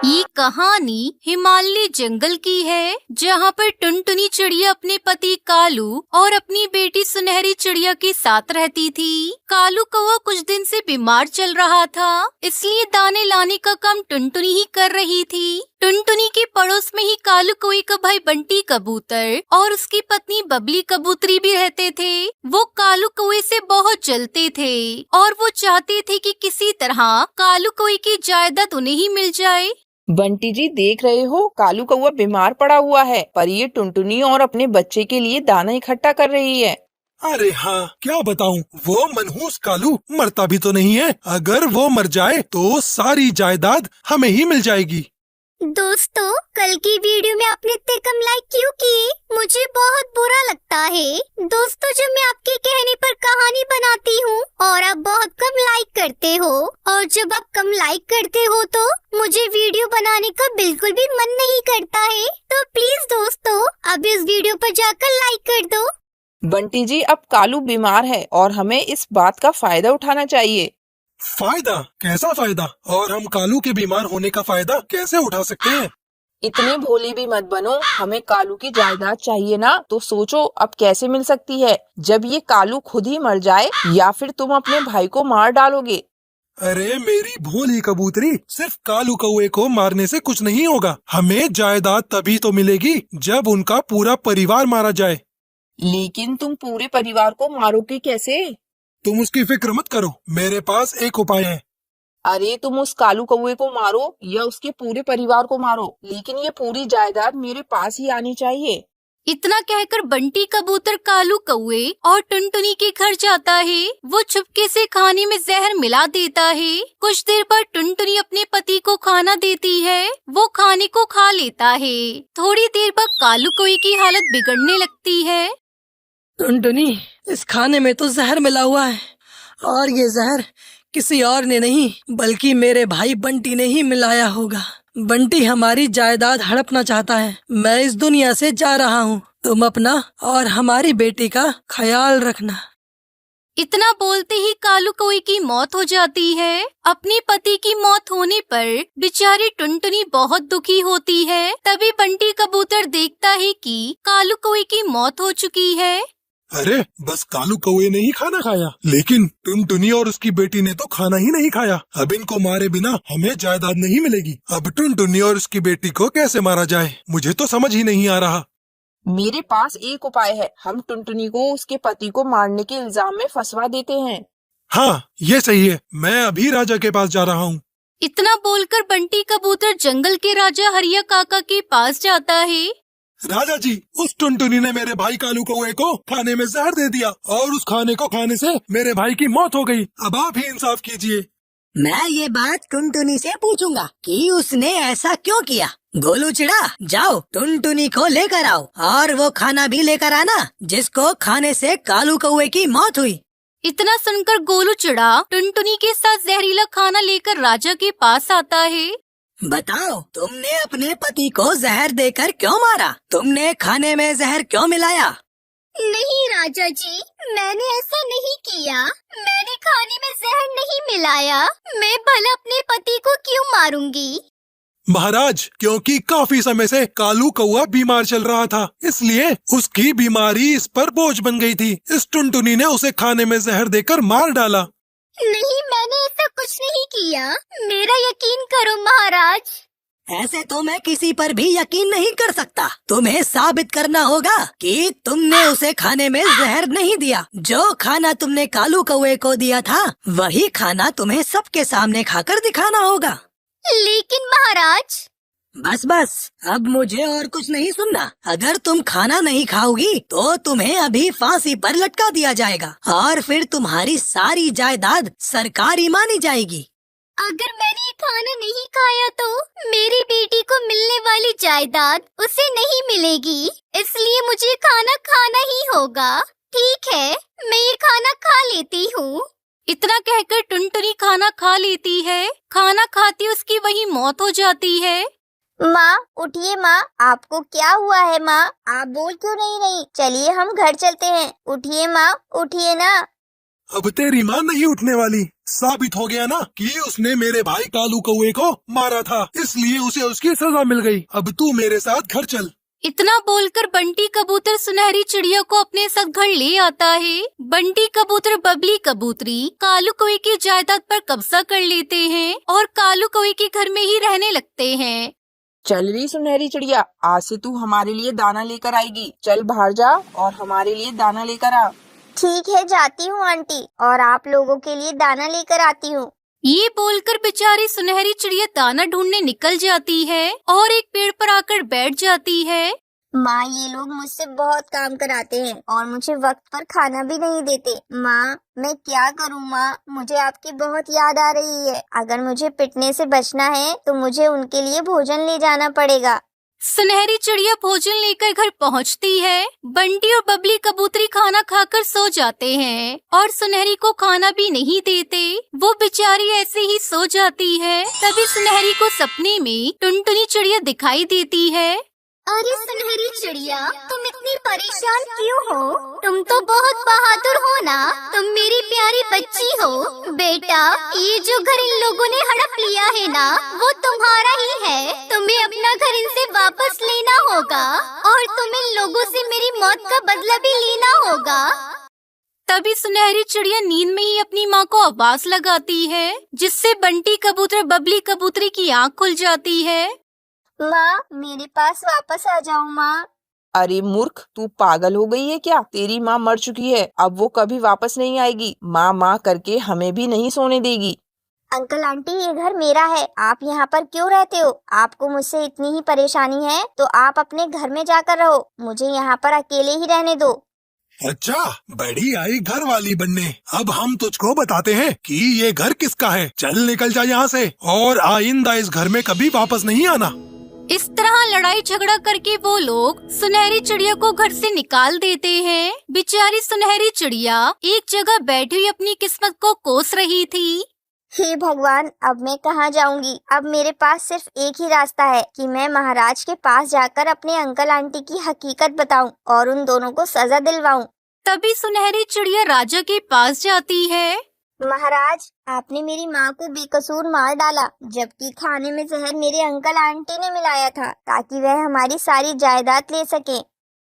ये कहानी हिमालय जंगल की है, जहाँ पर टुनटुनी चिड़िया अपने पति कालू और अपनी बेटी सुनहरी चिड़िया के साथ रहती थी। कालू कौवा कुछ दिन से बीमार चल रहा था, इसलिए दाने लाने का काम टुनटुनी ही कर रही थी। टुनटुनी के पड़ोस में ही कालू कौवे का भाई बंटी कबूतर और उसकी पत्नी बबली कबूतरी भी रहते थे। वो कालू कौवे से बहुत जलते थे और वो चाहते थे कि किसी तरह कालू कौवे की जायदाद उन्हें ही मिल जाए। बंटी जी, देख रहे हो कालू कौवा बीमार पड़ा हुआ है, पर ये टुनटुनी और अपने बच्चे के लिए दाना इकट्ठा कर रही है। अरे हाँ, क्या बताऊं, वो मनहूस कालू मरता भी तो नहीं है। अगर वो मर जाए तो सारी जायदाद हमें ही मिल जाएगी। दोस्तों, कल की वीडियो में आपने इतने कम लाइक क्यों किए? मुझे बहुत बुरा लगता है। दोस्तों, जब मैं आपके कहने पर कहानी बनाती हूँ और आप बहुत कम लाइक करते हो, और जब आप कम लाइक करते हो तो मुझे वीडियो बनाने का बिल्कुल भी मन नहीं करता है। तो प्लीज दोस्तों, अब इस वीडियो पर जाकर लाइक कर दो। बंटी जी, अब कालू बीमार है और हमें इस बात का फायदा उठाना चाहिए। फायदा? कैसा फायदा? और हम कालू के बीमार होने का फायदा कैसे उठा सकते हैं? इतने भोले भी मत बनो, हमें कालू की जायदाद चाहिए ना, तो सोचो अब कैसे मिल सकती है, जब ये कालू खुद ही मर जाए या फिर तुम अपने भाई को मार डालोगे। अरे मेरी भोली कबूतरी, सिर्फ कालू कौवे को मारने से कुछ नहीं होगा। हमें जायदाद तभी तो मिलेगी जब उनका पूरा परिवार मारा जाए। लेकिन तुम पूरे परिवार को मारोगे कैसे? तुम उसकी फिक्र मत करो, मेरे पास एक उपाय है। अरे तुम उस कालू कौवे को मारो या उसके पूरे परिवार को मारो, लेकिन ये पूरी जायदाद मेरे पास ही आनी चाहिए। इतना कहकर बंटी कबूतर कालू कौवे और टुनटुनी के घर जाता है। वो चुपके से खाने में जहर मिला देता है। कुछ देर बाद टुनटुनी अपने पति को खाना देती है। वो खाने को खा लेता है। थोड़ी देर बाद कालू कौवे की हालत बिगड़ने लगती है। टुनटुनी, इस खाने में तो जहर मिला हुआ है, और ये जहर किसी और ने नहीं बल्कि मेरे भाई बंटी ने ही मिलाया होगा। बंटी हमारी जायदाद हड़पना चाहता है। मैं इस दुनिया से जा रहा हूँ। तुम अपना और हमारी बेटी का ख्याल रखना। इतना बोलते ही कालू कौवे की मौत हो जाती है। अपने पति की मौत होने पर बेचारी टुनटुनी बहुत दुखी होती है। तभी बंटी कबूतर देखता है कि कालू कौवे की मौत हो चुकी है। अरे बस कालू कौवे ने ही खाना खाया, लेकिन टुनटुनी और उसकी बेटी ने तो खाना ही नहीं खाया। अब इनको मारे बिना हमें जायदाद नहीं मिलेगी। अब टुनटुनी और उसकी बेटी को कैसे मारा जाए, मुझे तो समझ ही नहीं आ रहा। मेरे पास एक उपाय है, हम टुनटुनी को उसके पति को मारने के इल्जाम में फंसवा देते हैं। हाँ, ये सही है, मैं अभी राजा के पास जा रहा हूँ। इतना बोलकर बंटी कबूतर जंगल के राजा हरिया काका के पास जाता है। राजा जी, उस टुनटुनी ने मेरे भाई कालू कौवे को खाने में जहर दे दिया और उस खाने को खाने से मेरे भाई की मौत हो गई। अब आप ही इंसाफ कीजिए। मैं ये बात टुनटुनी से पूछूंगा कि उसने ऐसा क्यों किया। गोलू चिड़ा, जाओ टुनटुनी को लेकर आओ और वो खाना भी लेकर आना जिसको खाने से कालू कौवे की मौत हुई। इतना सुनकर गोलू चिड़ा टुनटुनी के साथ जहरीला खाना लेकर राजा के पास आता है। बताओ, तुमने अपने पति को जहर देकर क्यों मारा? तुमने खाने में जहर क्यों मिलाया? नहीं राजा जी, मैंने ऐसा नहीं किया। मैंने खाने में जहर नहीं मिलाया। मैं भला अपने पति को क्यों मारूंगी? महाराज, क्योंकि काफी समय से कालू कौवा बीमार चल रहा था, इसलिए उसकी बीमारी इस पर बोझ बन गई थी। इस टुनटुनी ने उसे खाने में जहर देकर मार डाला। नहीं, मैंने ऐसा कुछ नहीं किया। मेरा यकीन करो महाराज। ऐसे तो मैं किसी पर भी यकीन नहीं कर सकता। तुम्हें साबित करना होगा कि तुमने उसे खाने में जहर नहीं दिया। जो खाना तुमने कालू कौवे को दिया था, वही खाना तुम्हें सबके सामने खाकर दिखाना होगा। लेकिन महाराज। बस, अब मुझे और कुछ नहीं सुनना। अगर तुम खाना नहीं खाओगी तो तुम्हें अभी फांसी पर लटका दिया जाएगा और फिर तुम्हारी सारी जायदाद सरकारी मानी जाएगी। अगर मैंने ये खाना नहीं खाया तो मेरी बेटी को मिलने वाली जायदाद उसे नहीं मिलेगी, इसलिए मुझे खाना खाना ही होगा। ठीक है, मैं ये खाना खा लेती हूँ। इतना कहकर टुनटुनी खाना खा लेती है। खाना खाती उसकी वही मौत हो जाती है। माँ उठिए माँ, आपको क्या हुआ है माँ? आप बोल क्यों नहीं रही? चलिए हम घर चलते हैं। उठिए माँ, उठिए ना। अब तेरी माँ नहीं उठने वाली, साबित हो गया ना कि उसने मेरे भाई कालू कौवे को मारा था, इसलिए उसे उसकी सजा मिल गई। अब तू मेरे साथ घर चल। इतना बोलकर बंटी कबूतर सुनहरी चिड़िया को अपने साथ घर ले आता है। बंटी कबूतर बबली कबूतरी कालू कौवे की जायदाद पर कब्जा कर लेते हैं और कालू कौवे के घर में ही रहने लगते हैं। चल रही सुनहरी चिड़िया, आज से तू हमारे लिए दाना लेकर आएगी। चल बाहर जा और हमारे लिए दाना लेकर आ। ठीक है, जाती हूँ आंटी, और आप लोगों के लिए दाना लेकर आती हूँ। ये बोलकर बेचारी सुनहरी चिड़िया दाना ढूंढने निकल जाती है और एक पेड़ पर आकर बैठ जाती है। माँ, ये लोग मुझसे बहुत काम कराते हैं और मुझे वक्त पर खाना भी नहीं देते। माँ, मैं क्या करूँ माँ, मुझे आपकी बहुत याद आ रही है। अगर मुझे पिटने से बचना है तो मुझे उनके लिए भोजन ले जाना पड़ेगा। सुनहरी चिड़िया भोजन लेकर घर पहुंचती है। बंटी और बबली कबूतरी खाना खाकर सो जाते हैं और सुनहरी को खाना भी नहीं देते। वो बेचारी ऐसे ही सो जाती है। तभी सुनहरी को सपने में टुनटुनी चिड़िया दिखाई देती है। अरे सुनहरी चिड़िया, तुम इतनी परेशान क्यों हो? तुम तो बहुत बहादुर हो ना, तुम मेरी प्यारी बच्ची हो। बेटा, ये जो घर इन लोगों ने हड़प लिया है ना, वो तुम्हारा ही है। तुम्हें अपना घर इनसे वापस लेना होगा और तुम इन लोगों से मेरी मौत का बदला भी लेना होगा। तभी सुनहरी चिड़िया नींद में ही अपनी माँ को आवाज लगाती है, जिससे बंटी कबूतर बबली कबूतरी की आँख खुल जाती है। माँ, मेरे पास वापस आ जाओ माँ। अरे मूर्ख, तू पागल हो गई है क्या? तेरी माँ मर चुकी है, अब वो कभी वापस नहीं आएगी। माँ माँ करके हमें भी नहीं सोने देगी। अंकल आंटी, ये घर मेरा है, आप यहाँ पर क्यों रहते हो? आपको मुझसे इतनी ही परेशानी है तो आप अपने घर में जाकर रहो, मुझे यहाँ पर अकेले ही रहने दो। अच्छा, बड़ी आई घर वाली बनने। अब हम तुझको बताते हैं कि ये घर किसका है। चल निकल जा यहाँ से और आइंदा इस घर में कभी वापस नहीं आना। इस तरह लड़ाई झगड़ा करके वो लोग सुनहरी चिड़िया को घर से निकाल देते हैं। बेचारी सुनहरी चिड़िया एक जगह बैठी हुई अपनी किस्मत को कोस रही थी। हे भगवान, अब मैं कहाँ जाऊंगी? अब मेरे पास सिर्फ एक ही रास्ता है कि मैं महाराज के पास जाकर अपने अंकल आंटी की हकीकत बताऊं और उन दोनों को सजा दिलवाऊं। तभी सुनहरी चिड़िया राजा के पास जाती है। महाराज, आपने मेरी माँ को बेकसूर मार डाला, जबकि खाने में जहर मेरे अंकल आंटी ने मिलाया था ताकि वह हमारी सारी जायदाद ले सके।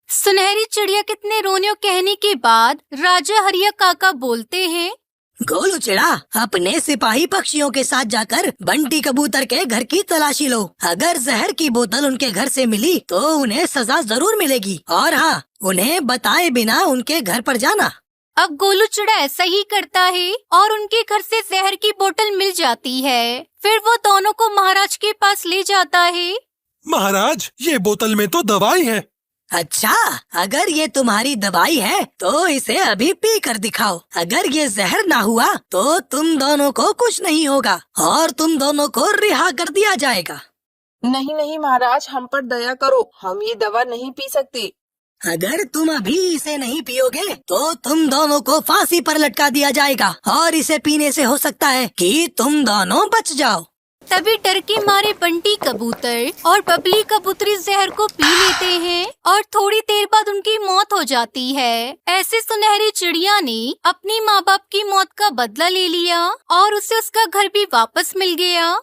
सुनहरी चिड़िया कितने रोने और कहने के बाद राजा हरिया काका बोलते हैं। गोलू चिड़ा, अपने सिपाही पक्षियों के साथ जाकर बंटी कबूतर के घर की तलाशी लो। अगर जहर की बोतल उनके घर से मिली तो उन्हें सजा जरूर मिलेगी, और हाँ, उन्हें बताए बिना उनके घर पर जाना। अब गोलू चिड़ा ऐसा ही करता है और उनके घर से जहर की बोतल मिल जाती है। फिर वो दोनों को महाराज के पास ले जाता है। महाराज, ये बोतल में तो दवाई है। अच्छा, अगर ये तुम्हारी दवाई है तो इसे अभी पी कर दिखाओ। अगर ये जहर ना हुआ तो तुम दोनों को कुछ नहीं होगा और तुम दोनों को रिहा कर दिया जाएगा। नहीं नहीं महाराज, हम पर दया करो, हम ये दवा नहीं पी सकते। अगर तुम अभी इसे नहीं पियोगे तो तुम दोनों को फांसी पर लटका दिया जाएगा और इसे पीने से हो सकता है कि तुम दोनों बच जाओ। तभी डर के मारे बंटी कबूतर और बबली कबूतरी जहर को पी लेते हैं और थोड़ी देर बाद उनकी मौत हो जाती है। ऐसे सुनहरी चिड़िया ने अपनी माँ बाप की मौत का बदला ले लिया और उसे उसका घर भी वापस मिल गया।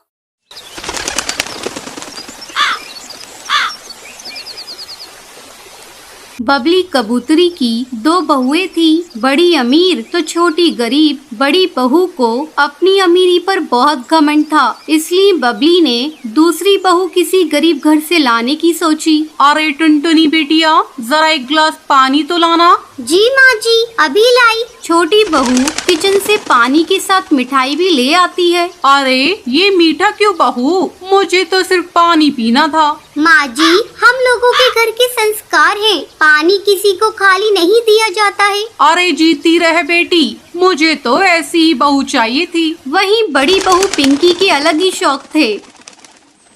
बबली कबूतरी की दो बहुएं थी, बड़ी अमीर तो छोटी गरीब। बड़ी बहू को अपनी अमीरी पर बहुत घमंड था, इसलिए बबली ने दूसरी बहू किसी गरीब घर से लाने की सोची। अरे टुनटुनी बेटिया, जरा एक गिलास पानी तो लाना। जी माँ जी, अभी लाई। छोटी बहू किचन से पानी के साथ मिठाई भी ले आती है। अरे ये मीठा क्यों बहू, मुझे तो सिर्फ पानी पीना था। माँ जी, हम लोगों के घर के संस्कार हैं, पानी किसी को खाली नहीं दिया जाता है। अरे जीती रहे बेटी, मुझे तो ऐसी ही बहू चाहिए थी। वहीं बड़ी बहू पिंकी के अलग ही शौक थे।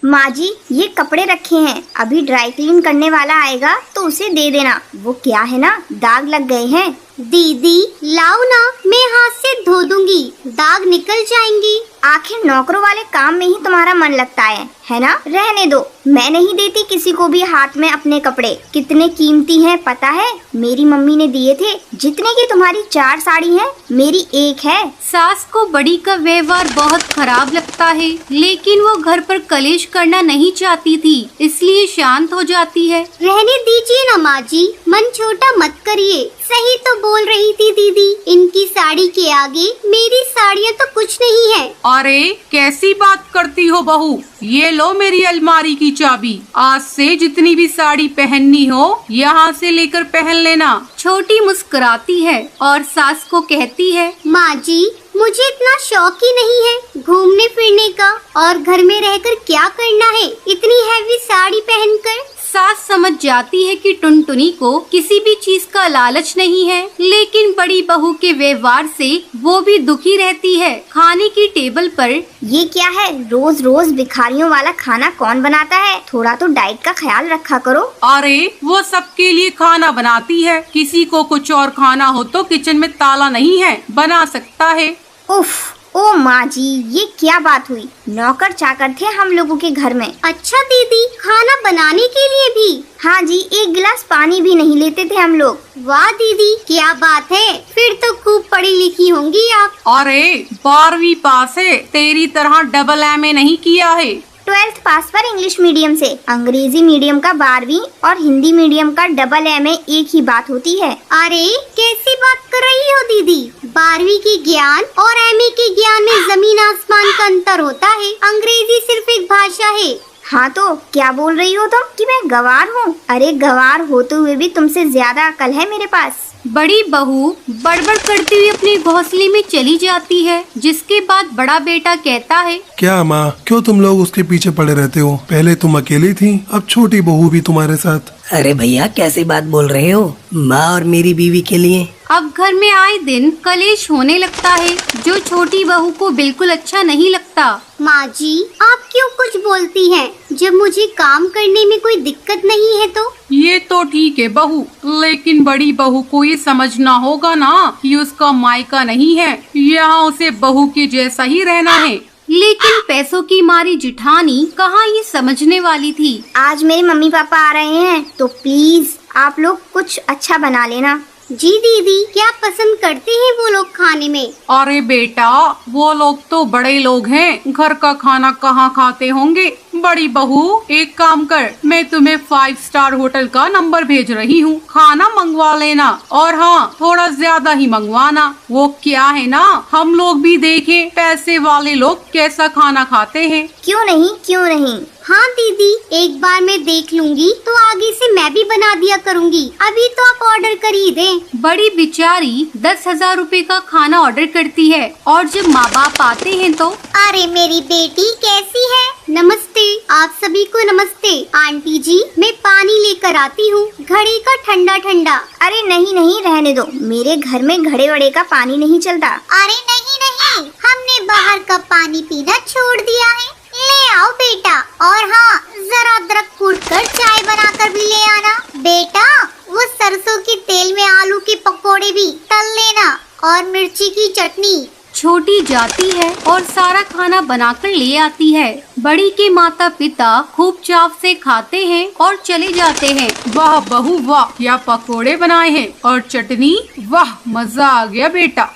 माँ जी, ये कपड़े रखे हैं, अभी ड्राई क्लीन करने वाला आएगा तो उसे दे देना। वो क्या है ना, दाग लग गए हैं दीदी लाओ ना, मैं हाथ से धो दूंगी, दाग निकल जाएंगी। आखिर नौकरों वाले काम में ही तुम्हारा मन लगता है ना? रहने दो, मैं नहीं देती किसी को भी हाथ में अपने कपड़े। कितने कीमती हैं पता है? मेरी मम्मी ने दिए थे। जितने की तुम्हारी 4 साड़ी हैं, मेरी 1 है। सास को बड़ी का व्यवहार बहुत खराब लगता है, लेकिन वो घर पर कलेश करना नहीं चाहती थी, इसलिए शांत हो जाती है। रहने दीजिए ना माँ जी, मन छोटा मत करिए। सही तो बोल रही थी दीदी, इनकी साड़ी के आगे मेरी साड़ियाँ तो कुछ नहीं है। अरे कैसी बात करती हो बहू, ये लो मेरी अलमारी की चाबी। आज से जितनी भी साड़ी पहननी हो यहाँ से लेकर पहन लेना। छोटी मुस्कुराती है और सास को कहती है, माँ जी मुझे इतना शौक ही नहीं है घूमने फिरने का, और घर में रहकर क्या करना है इतनी हैवी साड़ी पहनकर। सास समझ जाती है कि टुनटुनी को किसी भी चीज का लालच नहीं है, लेकिन बड़ी बहू के व्यवहार से वो भी दुखी रहती है। खाने की टेबल पर ये क्या है? रोज रोज भिखारियों वाला खाना कौन बनाता है? थोड़ा तो डाइट का ख्याल रखा करो। अरे वो सबके लिए खाना बनाती है, किसी को कुछ और खाना हो तो किचन में ताला नहीं है, बना सकता है। उफ, ओ माँ जी ये क्या बात हुई? नौकर चाकर थे हम लोगों के घर में। अच्छा दीदी, खाना बनाने के लिए भी? हाँ जी, 1 गिलास पानी भी नहीं लेते थे हम लोग। वाह दीदी क्या बात है, फिर तो खूब पढ़ी लिखी होंगी आप। अरे 12वीं पास है, तेरी तरह डबल MA नहीं किया है। 12th पास पर इंग्लिश मीडियम से। अंग्रेजी मीडियम का 12वीं और हिंदी मीडियम का डबल MA एक ही बात होती है। अरे कैसी बात कर रही हो दीदी? 12वीं की ज्ञान और MA के ज्ञान में जमीन आसमान का अंतर होता है। अंग्रेजी सिर्फ एक भाषा है। हाँ तो क्या बोल रही हो तुम कि मैं गंवार हूँ? अरे गंवार होते हुए भी तुमसे ज्यादा अकल है मेरे पास। बड़ी बहू बड़बड़ करती हुई अपने घोंसले में चली जाती है, जिसके बाद बड़ा बेटा कहता है, क्या माँ, क्यों तुम लोग उसके पीछे पड़े रहते हो? पहले तुम अकेली थी, अब छोटी बहू भी तुम्हारे साथ। अरे भैया कैसी बात बोल रहे हो? माँ और मेरी बीवी के लिए अब घर में आए दिन कलेश होने लगता है, जो छोटी बहू को बिल्कुल अच्छा नहीं लगता। माँ जी आप क्यों कुछ बोलती हैं? जब मुझे काम करने में कोई दिक्कत नहीं है तो। ये तो ठीक है बहू, लेकिन बड़ी बहू को ये समझना होगा ना कि उसका मायका नहीं है, यहाँ उसे बहू के जैसा ही रहना है। लेकिन पैसों की मारी जिठानी कहाँ ये समझने वाली थी। आज मेरे मम्मी पापा आ रहे हैं तो प्लीज आप लोग कुछ अच्छा बना लेना। जी दीदी, क्या पसंद करते हैं वो लोग खाने में? अरे बेटा वो लोग तो बड़े लोग हैं, घर का खाना कहाँ खाते होंगे। बड़ी बहू एक काम कर, मैं तुम्हें 5 स्टार होटल का नंबर भेज रही हूँ, खाना मंगवा लेना, और हाँ थोड़ा ज्यादा ही मंगवाना। वो क्या है ना, हम लोग भी देखें पैसे वाले लोग कैसा खाना खाते हैं। क्यों नहीं क्यों नहीं। हाँ दीदी, एक बार मैं देख लूंगी तो आगे से मैं भी बना दिया करूँगी। अभी तो आप ऑर्डर कर ही दें। बड़ी बिचारी 10,000 रुपए का खाना ऑर्डर करती है, और जब माँ बाप आते हैं तो अरे मेरी बेटी कैसी है? नमस्ते, आप सभी को नमस्ते। आंटी जी मैं पानी लेकर आती हूँ, घड़े का ठंडा ठंडा। अरे नहीं नहीं रहने दो, मेरे घर में घड़े वड़े का पानी नहीं चलता। अरे नहीं नहीं, हमने बाहर का पानी पीना छोड़ दिया है। ले आओ बेटा, और हाँ जरा अदरक कूट कर चाय बनाकर भी ले आना। बेटा वो सरसों के तेल में आलू के पकोड़े भी तल लेना, और मिर्ची की चटनी। छोटी जाती है और सारा खाना बनाकर ले आती है। बड़ी के माता पिता खूब चाव से खाते हैं और चले जाते हैं। वाह बहू वाह, क्या पकोड़े बनाए हैं और चटनी, वाह मजा आ गया बेटा।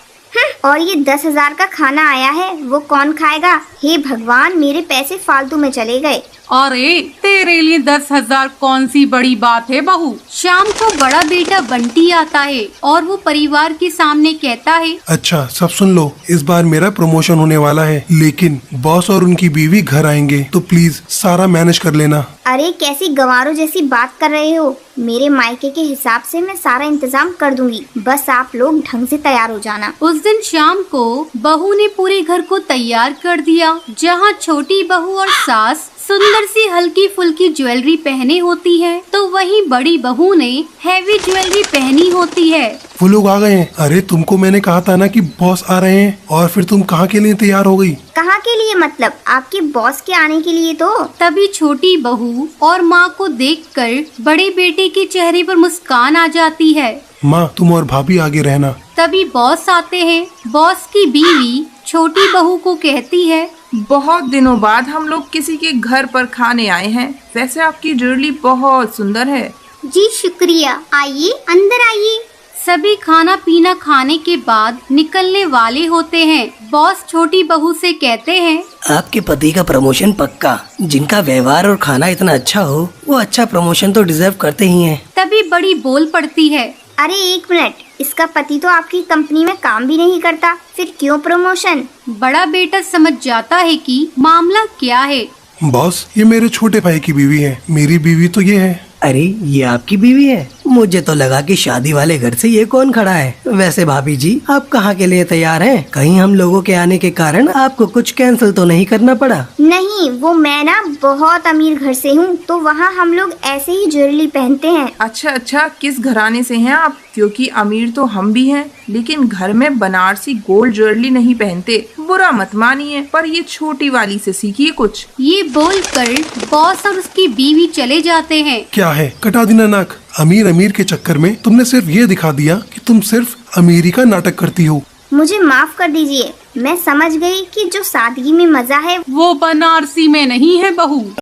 और ये 10,000 का खाना आया है, वो कौन खाएगा? हे भगवान, मेरे पैसे फालतू में चले गए। अरे तेरे लिए 10,000 कौन सी बड़ी बात है बहू। शाम को बड़ा बेटा बंटी आता है और वो परिवार के सामने कहता है, अच्छा सब सुन लो, इस बार मेरा प्रमोशन होने वाला है, लेकिन बॉस और उनकी बीवी घर आएंगे, तो प्लीज सारा मैनेज कर लेना। अरे कैसी गंवारों जैसी बात कर रहे हो? मेरे मायके के हिसाब से मैं सारा इंतजाम कर दूंगी, बस आप लोग ढंग से तैयार हो जाना। उस दिन शाम को बहू ने पूरे घर को तैयार कर दिया। जहाँ छोटी बहू और सास सुंदर सी हल्की फुल्की ज्वेलरी पहने होती है, तो वहीं बड़ी बहू ने हैवी ज्वेलरी पहनी होती है। वो लोग आ गए हैं। अरे तुमको मैंने कहा था ना कि बॉस आ रहे हैं, और फिर तुम कहाँ के लिए तैयार हो गई? कहाँ के लिए मतलब? आपके बॉस के आने के लिए तो। तभी छोटी बहू और माँ को देखकर बड़े बेटे के चेहरे पर मुस्कान आ जाती है। माँ तुम और भाभी आगे रहना। तभी बॉस आते हैं। बॉस की बीवी छोटी बहू को कहती है, बहुत दिनों बाद हम लोग किसी के घर पर खाने आए हैं। वैसे आपकी ज्वेलरी बहुत सुंदर है। जी शुक्रिया, आइए अंदर आइए। सभी खाना पीना खाने के बाद निकलने वाले होते हैं। बॉस छोटी बहू से कहते हैं, आपके पति का प्रमोशन पक्का। जिनका व्यवहार और खाना इतना अच्छा हो वो अच्छा प्रमोशन तो डिजर्व करते ही हैं। तभी बड़ी बोल पड़ती है, अरे एक मिनट, इसका पति तो आपकी कंपनी में काम भी नहीं करता, फिर क्यों प्रमोशन? बड़ा बेटा समझ जाता है कि मामला क्या है। बॉस ये मेरे छोटे भाई की बीवी है, मेरी बीवी तो ये है। अरे ये आपकी बीवी है? मुझे तो लगा कि शादी वाले घर से ये कौन खड़ा है। वैसे भाभी जी आप कहाँ के लिए तैयार हैं? कहीं हम लोगों के आने के कारण आपको कुछ कैंसिल तो नहीं करना पड़ा? नहीं, वो मैं ना बहुत अमीर घर से हूँ, तो वहाँ हम लोग ऐसे ही ज्वेलरी पहनते हैं। अच्छा, किस घराने से हैं आप? क्योंकि अमीर तो हम भी हैं, लेकिन घर में बनारसी गोल्ड ज्वेलरी नहीं पहनते। बुरा मत मानिए, पर ये छोटी वाली से सीखिए कुछ। ये बोलकर बॉस और उसकी बीवी चले जाते हैं। क्या है, कटा देना नाक। अमीर के चक्कर में तुमने सिर्फ ये दिखा दिया कि तुम सिर्फ अमीरी का नाटक करती हो। मुझे माफ कर दीजिए, मैं समझ गई कि जो सादगी में मजा है वो बनारसी में नहीं है बहू।